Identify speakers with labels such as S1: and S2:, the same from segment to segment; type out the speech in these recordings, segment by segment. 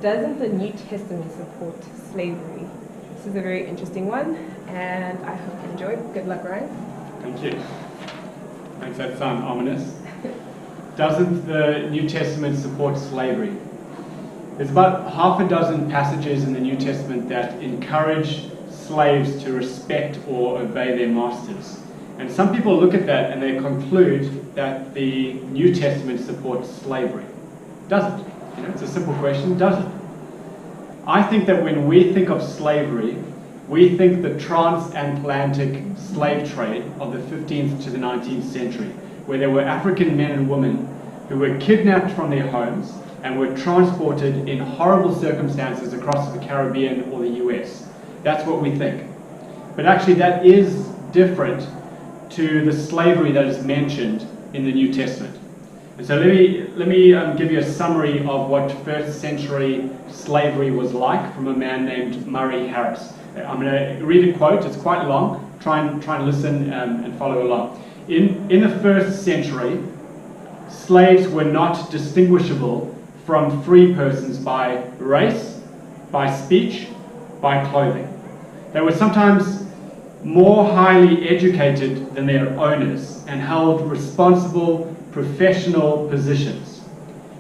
S1: doesn't the New Testament support slavery? This is a very interesting one, and I hope you enjoy. Good luck, Ryan.
S2: Thank you. Makes that sound ominous. Doesn't the New Testament support slavery? There's about half a dozen passages in the New Testament that encourage slaves to respect or obey their masters. And some people look at that and they conclude that the New Testament supports slavery. Does it? It's a simple question, does it? I think that when we think of slavery, we think the transatlantic slave trade of the 15th to the 19th century, where there were African men and women who were kidnapped from their homes and were transported in horrible circumstances across the Caribbean or the US. That's what we think. But actually that is different to the slavery that is mentioned in the New Testament. And so let me give you a summary of what first century slavery was like from a man named Murray Harris. I'm going to read a quote, it's quite long, try and listen and follow along. In the first century, slaves were not distinguishable from free persons by race, by speech, by clothing. They were sometimes more highly educated than their owners and held responsible professional positions.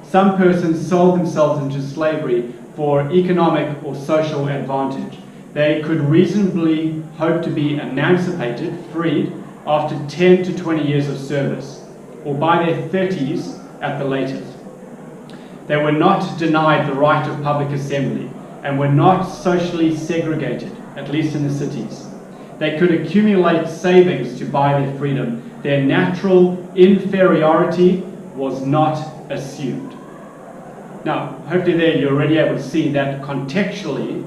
S2: Some persons sold themselves into slavery for economic or social advantage. They could reasonably hope to be emancipated, freed, after 10 to 20 years of service, or by their 30s at the latest. They were not denied the right of public assembly and were not socially segregated, at least in the cities. They could accumulate savings to buy their freedom. Their natural inferiority was not assumed. Now, hopefully there you're already able to see that contextually,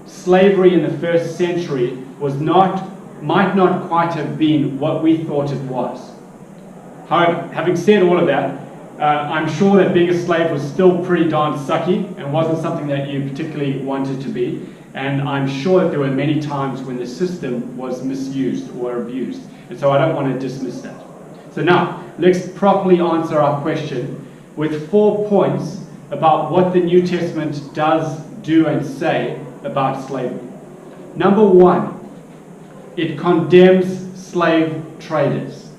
S2: slavery in the first century might not quite have been what we thought it was. However, having said all of that, I'm sure that being a slave was still pretty darn sucky and wasn't something that you particularly wanted to be. And I'm sure that there were many times when the system was misused or abused. And so I don't want to dismiss that. So now, let's properly answer our question with 4 points about what the New Testament does, do, and say about slavery. Number 1, it condemns slave traders.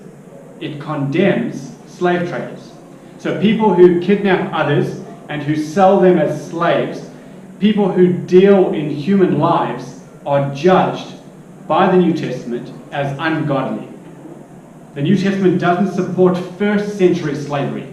S2: It condemns slave traders. So people who kidnap others and who sell them as slaves, people who deal in human lives, are judged by the New Testament as ungodly. The New Testament doesn't support first century slavery,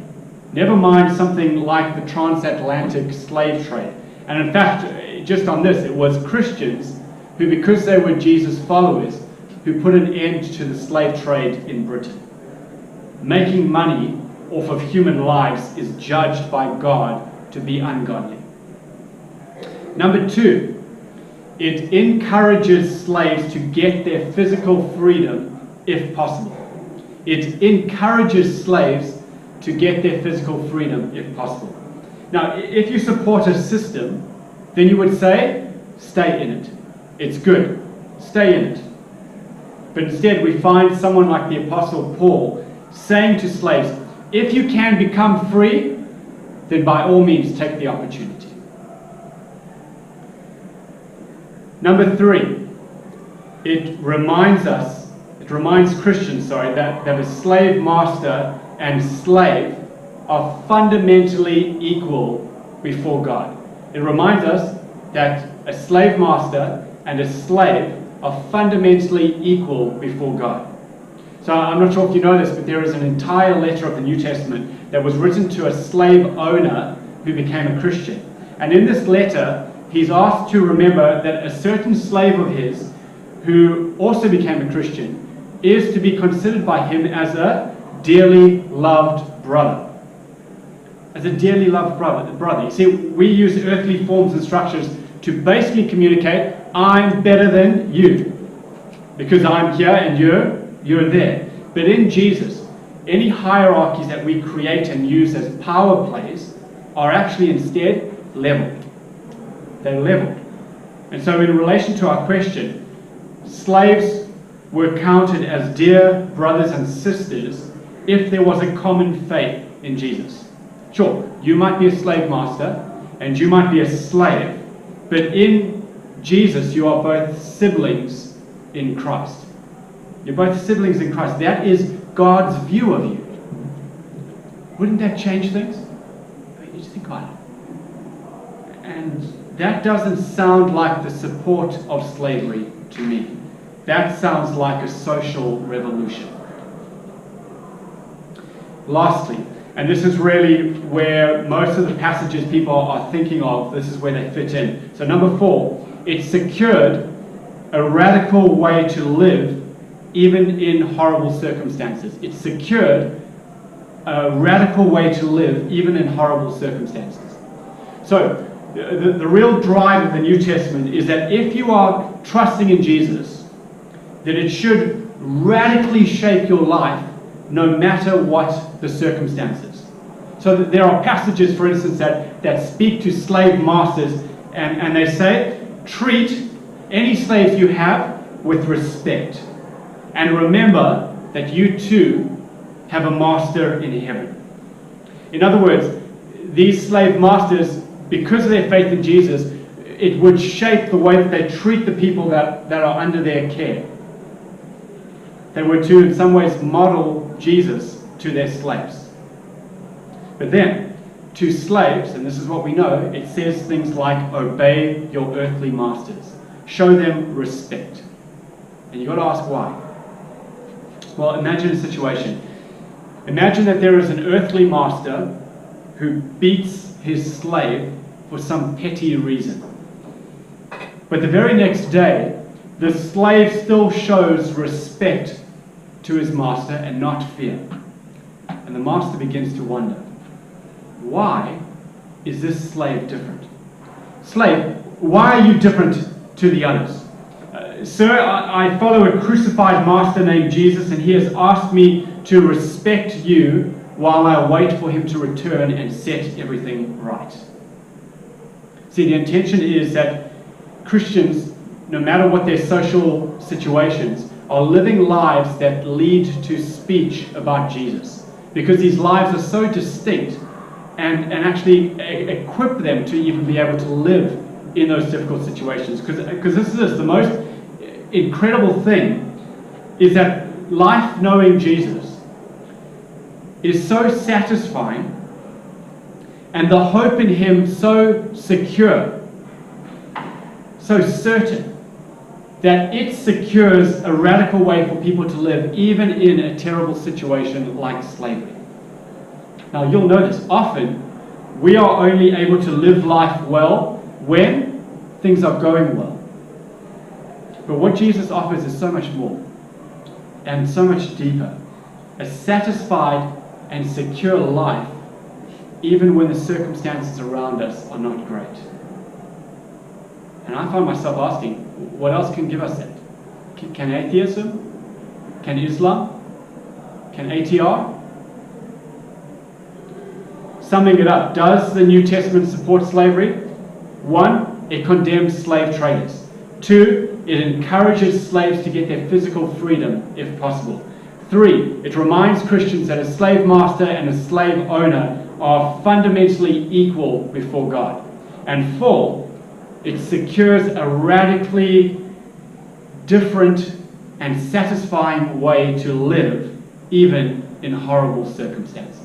S2: never mind something like the transatlantic slave trade. And in fact, just on this, it was Christians who, because they were Jesus followers, who put an end to the slave trade in Britain. Making money off of human lives is judged by God to be ungodly. Number 2, it encourages slaves to get their physical freedom if possible. It encourages slaves to get their physical freedom if possible. Now, if you support a system, then you would say, stay in it. It's good. Stay in it. But instead, we find someone like the Apostle Paul saying to slaves, if you can become free, then by all means take the opportunity. Number 3, it reminds Christians, that a slave master and slave are fundamentally equal before God. It reminds us that a slave master and a slave are fundamentally equal before God. So I'm not sure if you know this, but there is an entire letter of the New Testament that was written to a slave owner who became a Christian. And in this letter, he's asked to remember that a certain slave of his, who also became a Christian, is to be considered by him as a dearly loved brother. As a dearly loved brother. You see, we use earthly forms and structures to basically communicate, I'm better than you, because I'm here and you're there. But in Jesus, any hierarchies that we create and use as power plays are actually instead leveled. They're leveled. And so in relation to our question, slaves were counted as dear brothers and sisters if there was a common faith in Jesus. Sure, you might be a slave master and you might be a slave, but in Jesus you are both siblings in Christ. You're both siblings in Christ. That is God's view of you. Wouldn't that change things? I mean, you just think about it. And that doesn't sound like the support of slavery to me. That sounds like a social revolution. Lastly, and this is really where most of the passages people are thinking of, this is where they fit in. So number 4, it secured a radical way to live even in horrible circumstances. It secured a radical way to live even in horrible circumstances. So the real drive of the New Testament is that if you are trusting in Jesus, that it should radically shape your life no matter what the circumstances. So that there are passages, for instance, that speak to slave masters, and they say, treat any slave you have with respect. And remember that you too have a master in heaven. In other words, these slave masters, because of their faith in Jesus, it would shape the way that they treat the people that are under their care. They were to, in some ways, model Jesus to their slaves. But then, to slaves, and this is what we know, it says things like, obey your earthly masters. Show them respect. And you've got to ask why. Well, imagine a situation. Imagine that there is an earthly master who beats his slave for some petty reason. But the very next day, the slave still shows respect to his master and not fear. And the master begins to wonder, why is this slave different? Slave, why are you different to the others? Sir, I follow a crucified master named Jesus, and he has asked me to respect you while I wait for him to return and set everything right. See, the intention is that Christians, no matter what their social situations, are living lives that lead to speech about Jesus. Because these lives are so distinct and actually equip them to even be able to live in those difficult situations. Because this is the most incredible thing is that life knowing Jesus is so satisfying and the hope in him so secure, so certain, that it secures a radical way for people to live even in a terrible situation like slavery. Now you'll notice often we are only able to live life well when things are going well. But what Jesus offers is so much more and so much deeper. A satisfied and secure life even when the circumstances around us are not great. And I find myself asking, what else can give us that? Can atheism? Can Islam? Can ATR? Summing it up, does the New Testament support slavery? 1, it condemns slave traders. 2, it encourages slaves to get their physical freedom if possible. 3, it reminds Christians that a slave master and a slave owner are fundamentally equal before God. And 4, it secures a radically different and satisfying way to live even in horrible circumstances.